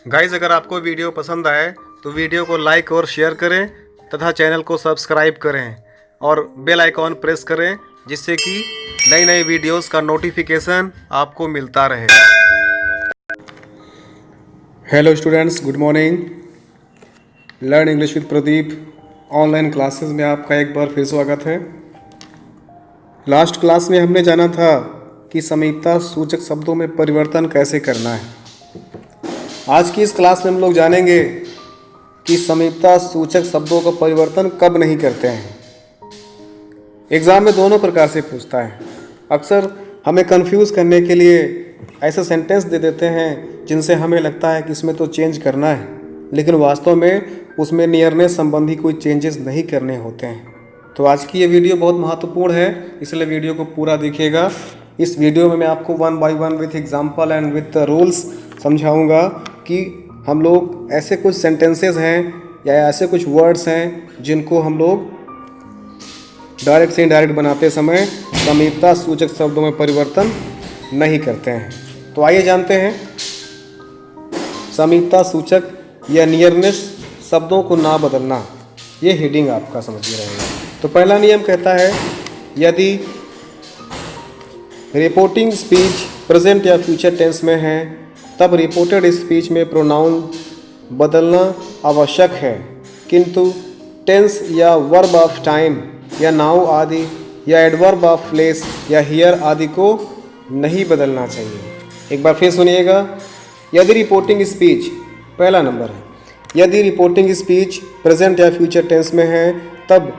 Guys, अगर आपको video पसंद आए तो वीडियो को लाइक और शेयर करें तथा चैनल को सब्सक्राइब करें और बेल आइकॉन प्रेस करें जिससे कि नई नई वीडियोस का नोटिफिकेशन आपको मिलता रहे। Hello students, good morning. Learn English with Pradeep online classes में आपका एक बार फिर स्वागत है। लास्ट क्लास में हमने जाना था कि समीपता सूचक शब्दों में परिवर्तन कैसे करना है। आज की इस क्लास में हम लोग जानेंगे कि समीपता सूचक शब्दों का परिवर्तन कब नहीं करते हैं। एग्ज़ाम में दोनों प्रकार से पूछता है। अक्सर हमें कंफ्यूज करने के लिए ऐसे सेंटेंस दे देते हैं जिनसे हमें लगता है कि इसमें तो चेंज करना है, लेकिन वास्तव में उसमें नियरनेस संबंधी कोई चेंजेस नहीं करने होते हैं। तो आज की ये वीडियो बहुत महत्वपूर्ण है, इसलिए वीडियो को पूरा देखिएगा। इस वीडियो में मैं आपको one by one with example and with rules समझाऊंगा कि हम लोग ऐसे कुछ सेंटेंसेस हैं या ऐसे कुछ वर्ड्स हैं जिनको हम लोग डायरेक्ट से इनडायरेक्ट बनाते समय समीपता सूचक शब्दों में परिवर्तन नहीं करते हैं। तो आइए जानते हैं समीपता सूचक या नियरनेस शब्दों को ना बदलना। ये हेडिंग आपका समझिए रहेगा। तो पहला नियम कहता है, यदि रिपोर्टिंग स्पीच प्रेजेंट या फ्यूचर टेंस में है तब रिपोर्टेड स्पीच में प्रोनाउन बदलना आवश्यक है, किंतु टेंस या वर्ब ऑफ टाइम या नाउ आदि या एडवर्ब ऑफ प्लेस या हियर आदि को नहीं बदलना चाहिए। एक बार फिर सुनिएगा। यदि रिपोर्टिंग स्पीच, पहला नंबर है, यदि रिपोर्टिंग स्पीच प्रेजेंट या फ्यूचर टेंस में है तब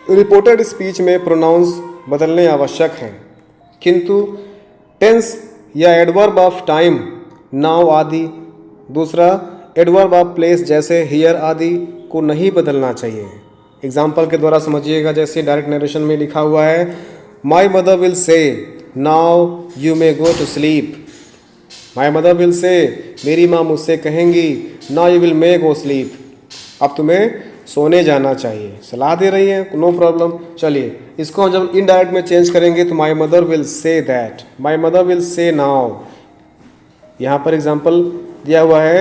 रिपोर्टेड स्पीच में प्रोनाउंस बदलने आवश्यक हैं, किंतु टेंस या एडवर्ब ऑफ टाइम, नाउ आदि, दूसरा एडवर्ब ऑफ प्लेस जैसे हियर आदि को नहीं बदलना चाहिए। एग्जाम्पल के द्वारा समझिएगा। जैसे डायरेक्ट नरेशन में लिखा हुआ है, my mother will say now you may go to sleep. My mother will say, मेरी माँ मुझसे कहेंगी, now you will may go sleep, अब तुम्हें सोने जाना चाहिए। सलाह दे रही है, नो प्रॉब्लम। चलिए इसको जब इनडायरेक्ट में चेंज करेंगे तो my mother will say that, my mother will say now. यहाँ पर एग्जाम्पल दिया हुआ है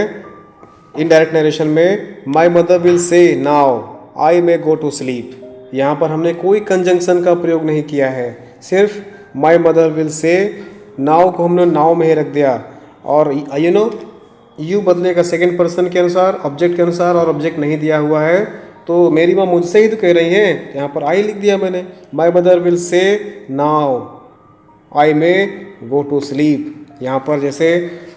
इनडायरेक्ट नरेशन में, my mother will say now I may go to sleep. यहाँ पर हमने कोई कंजंक्शन का प्रयोग नहीं किया है, सिर्फ माई मदर विल से, नाउ को हमने नाउ में ही रख दिया और यू बदलेगा सेकंड पर्सन के अनुसार, ऑब्जेक्ट के अनुसार, और ऑब्जेक्ट नहीं दिया हुआ है तो मेरी माँ मुझसे ही तो कह रही हैं, यहाँ पर आई लिख दिया मैंने। My mother will say now I may go to sleep. यहाँ पर जैसे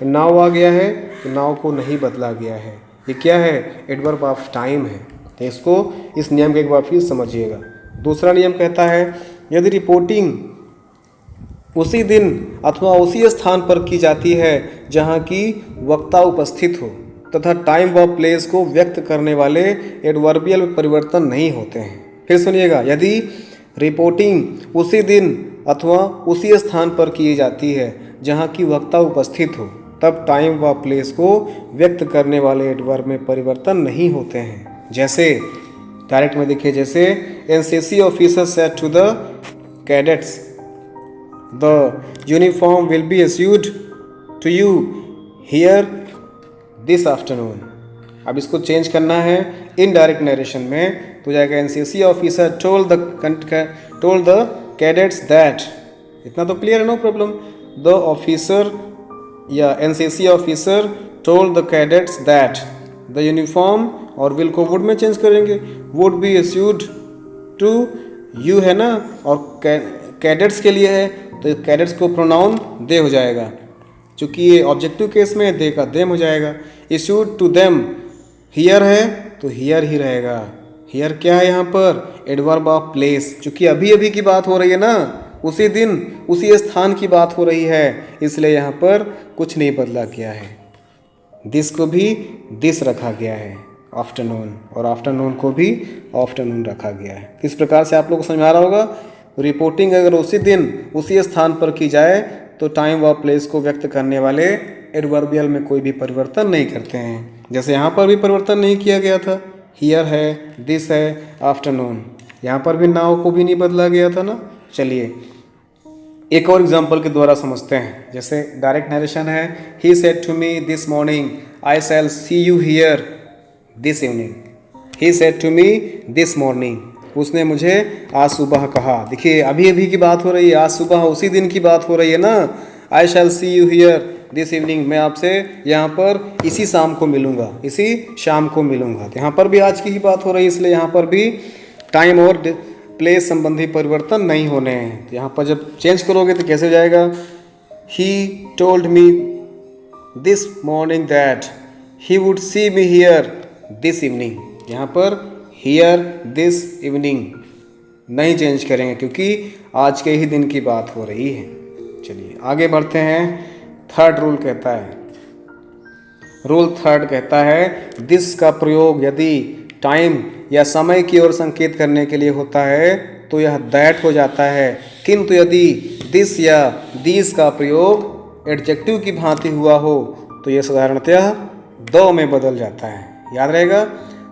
नाउ आ गया है तो नाउ को नहीं बदला गया है। ये क्या है? एडवर्ब ऑफ टाइम है। तो इसको, इस नियम को एक बार फिर समझिएगा। दूसरा नियम कहता है, यदि रिपोर्टिंग उसी दिन अथवा उसी स्थान पर की जाती है जहाँ की वक्ता उपस्थित हो तथा टाइम व प्लेस को व्यक्त करने वाले एडवर्बियल में परिवर्तन नहीं होते हैं। फिर सुनिएगा, यदि रिपोर्टिंग उसी दिन अथवा उसी स्थान पर की जाती है जहाँ की वक्ता उपस्थित हो तब टाइम व प्लेस को व्यक्त करने वाले एडवर्ब में परिवर्तन नहीं होते हैं। जैसे डायरेक्ट में देखिए, जैसे NCC officer said to the cadets the uniform will be issued to you here this afternoon. अब इसको चेंज करना है इनडायरेक्ट नरेशन में, तो जाएगा NCC officer told the cadets that. इतना तो क्लियर है, नो प्रॉब्लम। द ऑफिसर या NCC officer told the cadets that the uniform, और विल को वुड में चेंज करेंगे, would be issued to you है ना, और कैडेट्स के लिए है तो कैडेट्स को प्रोनाउन दे हो जाएगा, चूँकि ये ऑब्जेक्टिव केस में दे का देम हो जाएगा। इश्यूड टू देम, हियर है तो हियर ही रहेगा। हियर क्या है यहाँ पर? एडवर्ब ऑफ प्लेस, चूँकि अभी अभी की बात हो रही है ना, उसी दिन उसी स्थान की बात हो रही है, इसलिए यहाँ पर कुछ नहीं बदला गया है। दिस को भी दिस रखा गया है, आफ्टरनून, और आफ्टरनून को भी आफ्टरनून रखा गया है। इस प्रकार से आप लोग को समझ आ रहा होगा। रिपोर्टिंग अगर उसी दिन उसी स्थान पर की जाए तो टाइम व प्लेस को व्यक्त करने वाले एडवर्बियल में कोई भी परिवर्तन नहीं करते हैं। जैसे यहाँ पर भी परिवर्तन नहीं किया गया था, हियर है, दिस है, आफ्टरनून। यहाँ पर भी नाउ को भी नहीं बदला गया था ना। चलिए एक और एग्जाम्पल के द्वारा समझते हैं। जैसे डायरेक्ट नरेशन है, he said to me this morning I shall see you here this evening, he said to me this morning, उसने मुझे आज सुबह कहा। देखिए अभी अभी की बात हो रही है, आज सुबह उसी दिन की बात हो रही है ना। आई shall see you here this evening, मैं आपसे यहाँ पर इसी शाम को मिलूँगा, इसी शाम को मिलूँगा। तो यहाँ पर भी आज की ही बात हो रही है, इसलिए यहाँ पर भी टाइम और प्लेस संबंधी परिवर्तन नहीं होने हैं। तो यहाँ पर जब चेंज करोगे तो कैसे हो जाएगा, he told me this morning that he would see me here this evening. यहाँ पर हियर दिस इवनिंग नहीं चेंज करेंगे क्योंकि आज के ही दिन की बात हो रही है। चलिए आगे बढ़ते हैं। थर्ड रूल कहता है, रूल थर्ड कहता है दिस का प्रयोग यदि टाइम या समय की ओर संकेत करने के लिए होता है तो यह दैट हो जाता है, किंतु यदि दिस या दीस का प्रयोग एडजेक्टिव की भांति हुआ हो तो यह साधारणतः दो में बदल जाता है। याद रहेगा,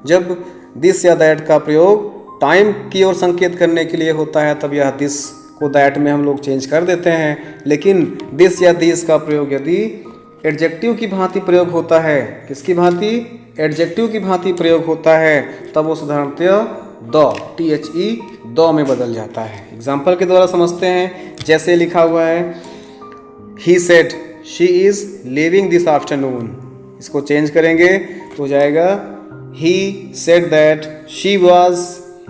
जब दिस या दैट का प्रयोग टाइम की ओर संकेत करने के लिए होता है तब यह दिस को दैट में हम लोग चेंज कर देते हैं, लेकिन दिस या दिस का प्रयोग यदि एडजेक्टिव की भांति प्रयोग होता है, किसकी भांति, एडजेक्टिव की भांति प्रयोग होता है, तब वो साधारणतः द THE द में बदल जाता है। एग्जाम्पल के द्वारा समझते हैं, जैसे लिखा हुआ है he said she is living this afternoon, इसको चेंज करेंगे तो हो जाएगा he said that she was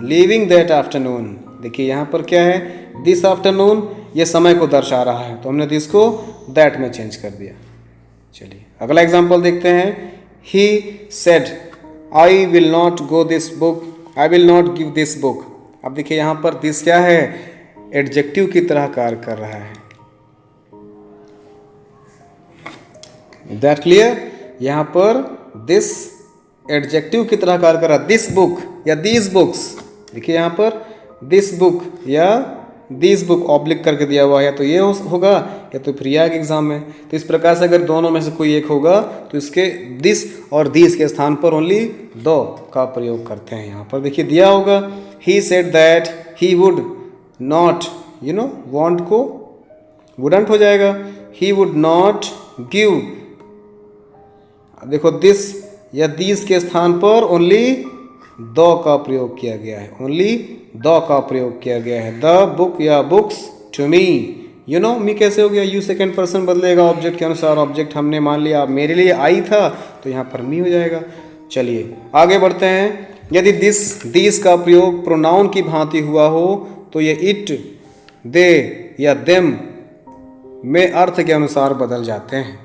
living that afternoon. देखिए यहाँ पर क्या है, दिस आफ्टरनून ये समय को दर्शा रहा है तो हमने दिस को दैट में चेंज कर दिया। चलिए अगला एग्जाम्पल देखते हैं। He said I will not go this book, I will not give this book. अब देखिए यहाँ पर दिस क्या है, एडजेक्टिव की तरह कार्य कर रहा है। दैट क्लियर, यहाँ पर दिस एडजेक्टिव की तरह कार्य कर रहा है। दिस बुक या दीज बुक्स, देखिए यहाँ पर दिस बुक या दिस बुक ऑब्लिक करके दिया हुआ है, तो ये होगा या तो फिर यह एग्जाम में। तो इस प्रकार से अगर दोनों में से कोई एक होगा तो इसके दिस और दिस के स्थान पर ओनली दो का प्रयोग करते हैं। यहाँ पर देखिए दिया होगा he said that he would not, want को वुडंट हो जाएगा, ही वुड नॉट गिव। देखो दिस या दिस के स्थान पर ओनली द का प्रयोग किया गया है, ओनली द का प्रयोग किया गया है। द बुक या बुक्स टू मी, मी कैसे हो गया, यू सेकेंड पर्सन बदलेगा ऑब्जेक्ट के अनुसार। ऑब्जेक्ट हमने मान लिया मेरे लिए आई था तो यहाँ पर मी हो जाएगा। चलिए आगे बढ़ते हैं। यदि दिस का प्रयोग प्रोनाउन की भांति हुआ हो तो ये इट, दे या देम में अर्थ के अनुसार बदल जाते हैं।